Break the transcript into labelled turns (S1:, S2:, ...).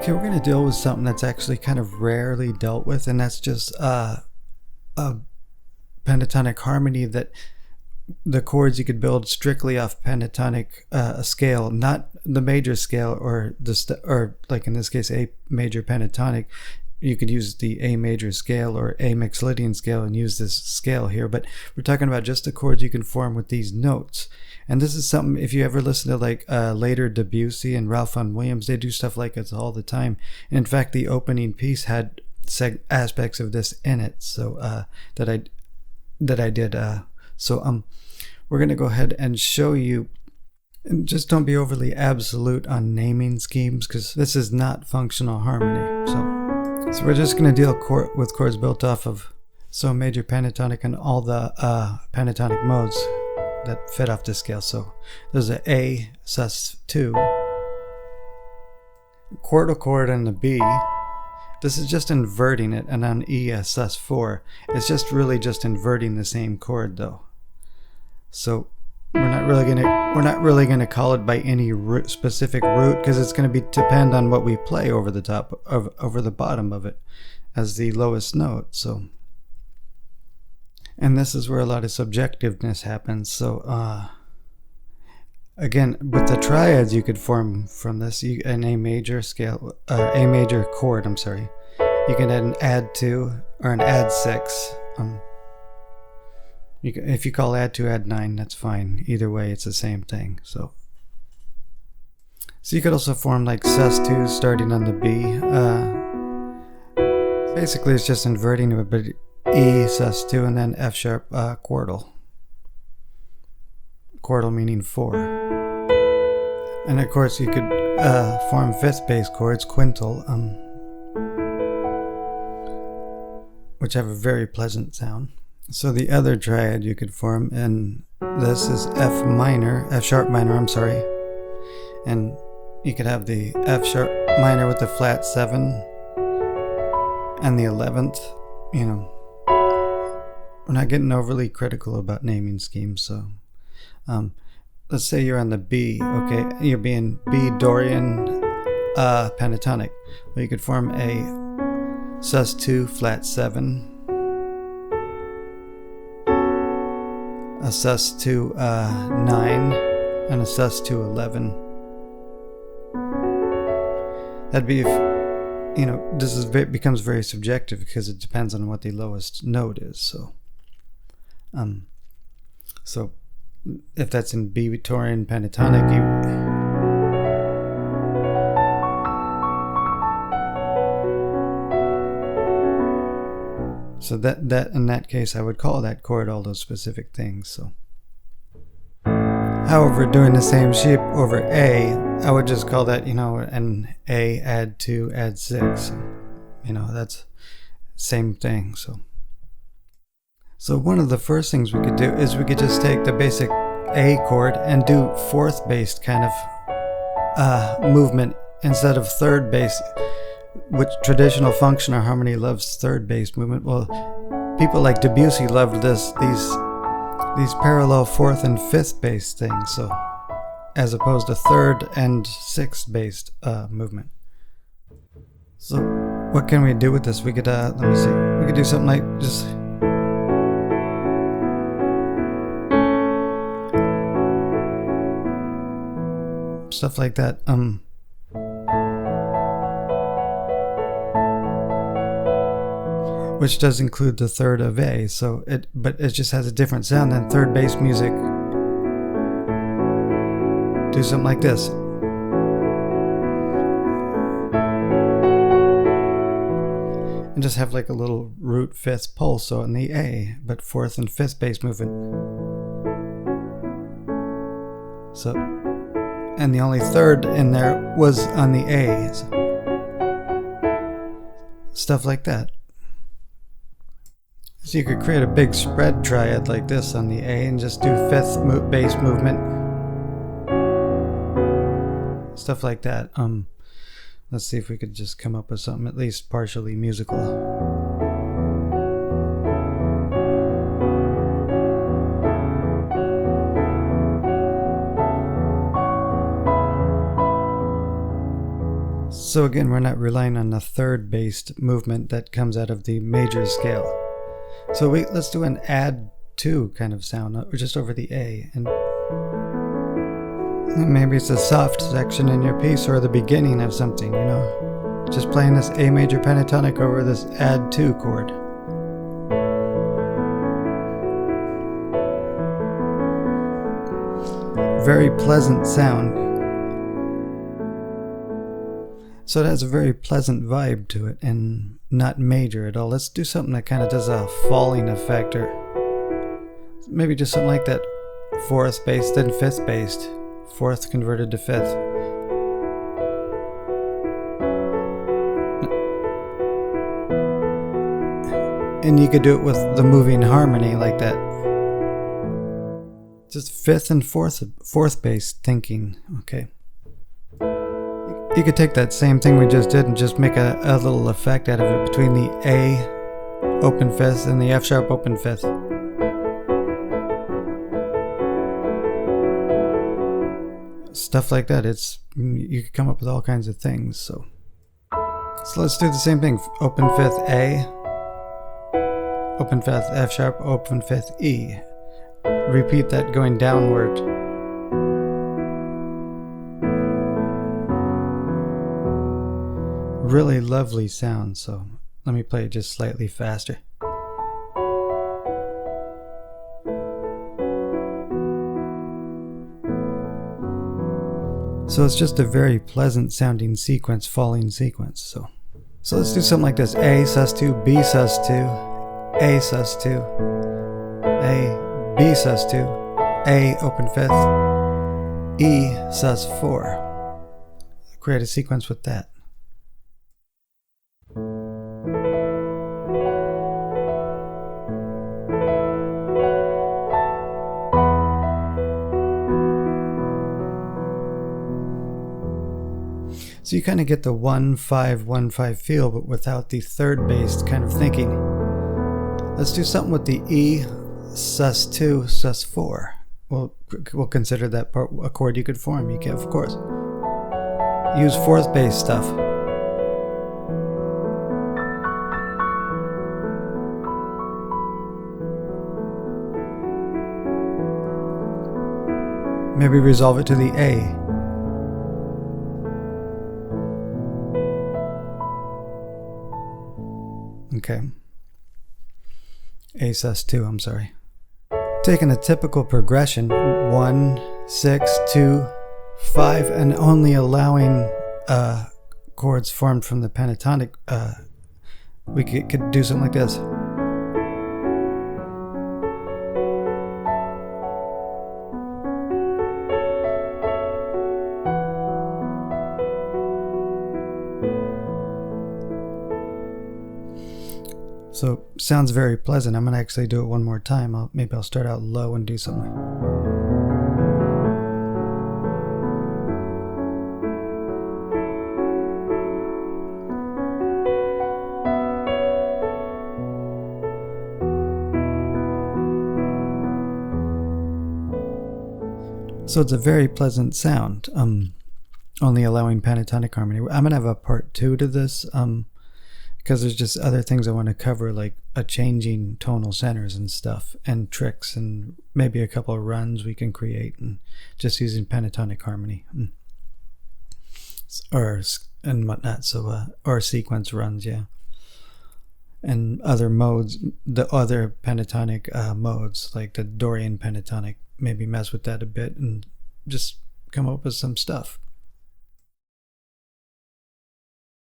S1: Okay, we're going to deal with something that's actually kind of rarely dealt with, and that's just a pentatonic harmony that the chords you could build strictly off pentatonic scale, not the major scale or or like in this case A major pentatonic. You could use the A major scale or A Mixolydian scale and use this scale here, but we're talking about just the chords you can form with these notes. And this is something, if you ever listen to like later Debussy and Ralph Vaughan Williams, they do stuff like this all the time. And in fact, the opening piece had aspects of this in it, so that I did. We're gonna go ahead and show you. And just don't be overly absolute on naming schemes, because this is not functional harmony. So we're just gonna deal with chords built off of major pentatonic and all the pentatonic modes that fit off this scale. So there's an A sus2, quartal chord on the B. This is just inverting it, and on E a sus4. It's just really just inverting the same chord though. So we're not really gonna call it by any specific root, because it's gonna depend on what we play over the top of over the bottom of it as the lowest note. So. And this is where a lot of subjectiveness happens. So again, with the triads you could form from this an A major scale, A major chord, I'm sorry. You can add an add 2 or an add 6. If you call add 2, add 9, that's fine. Either way, it's the same thing. So you could also form like sus2 starting on the B. Basically, it's just inverting it, but E sus2 and then F sharp quartal. Quartal meaning 4. And of course you could form fifth bass chords, quintal, which have a very pleasant sound. So the other triad you could form, and this is F sharp minor, I'm sorry. And you could have the F sharp minor with the flat 7 and the 11th, you know. We're not getting overly critical about naming schemes, so let's say you're on the B, okay, you're being B Dorian pentatonic. Well, you could form a sus2 flat 7, a sus2 9, and a sus2 11. That'd be, this becomes very subjective because it depends on what the lowest note is, so if that's in B Dorian pentatonic, so that in that case I would call that chord all those specific things. So however, doing the same shape over A, I would just call that an A add 2 add 6. That's same thing. So one of the first things we could do is we could just take the basic A chord and do fourth based kind of movement instead of third bass, which traditional functional harmony loves third bass movement. Well, people like Debussy loved these parallel fourth and fifth bass things, so as opposed to third and sixth based movement. So what can we do with this? We could let me see. We could do something like just stuff like that. Which does include the third of A, but it just has a different sound than third bass music. Do something like this. And just have like a little root fifth pulse on the A, but fourth and fifth bass movement. And the only third in there was on the A. Stuff like that. So you could create a big spread triad like this on the A and just do fifth bass movement. Stuff like that. Let's see if we could just come up with something at least partially musical. So again, we're not relying on the third based movement that comes out of the major scale. So let's do an add to kind of sound, or just over the A, and maybe it's a soft section in your piece or the beginning of something, you know, just playing this A major pentatonic over this add to chord. Very pleasant sound. So it has a very pleasant vibe to it and not major at all. Let's do something that kind of does a falling effect, or maybe just something like that. Fourth based and fifth based. Fourth converted to fifth. And you could do it with the moving harmony like that. Just fifth and fourth based thinking, okay. You could take that same thing we just did and just make a little effect out of it between the A open fifth and the F sharp open fifth. Stuff like that. You could come up with all kinds of things. So let's do the same thing. Open fifth A, open fifth F sharp, open fifth E. Repeat that going downward. Really lovely sound, so let me play it just slightly faster. So it's just a very pleasant sounding sequence, falling sequence. So let's do something like this. A sus2, B sus2, A sus2, A, B sus2, A open fifth, E sus4. Create a sequence with that. So you kind of get the 1-5-1-5 feel, but without the third based kind of thinking. Let's do something with the E sus2, sus4. We'll consider that part a chord you could form. You can, of course, use fourth bass stuff. Maybe resolve it to the A. Okay. A sus2, I'm sorry. Taking a typical progression, 1, 6, 2, 5, and only allowing chords formed from the pentatonic, we could do something like this. So sounds very pleasant. I'm going to actually do it one more time. Maybe I'll start out low and do something. So it's a very pleasant sound, only allowing pentatonic harmony. I'm going to have a part 2 to this, because there's just other things I want to cover, like changing tonal centers and stuff, and tricks, and maybe a couple of runs we can create, and just using pentatonic harmony, and whatnot. So or sequence runs, yeah, and other modes, the other pentatonic modes, like the Dorian pentatonic. Maybe mess with that a bit and just come up with some stuff.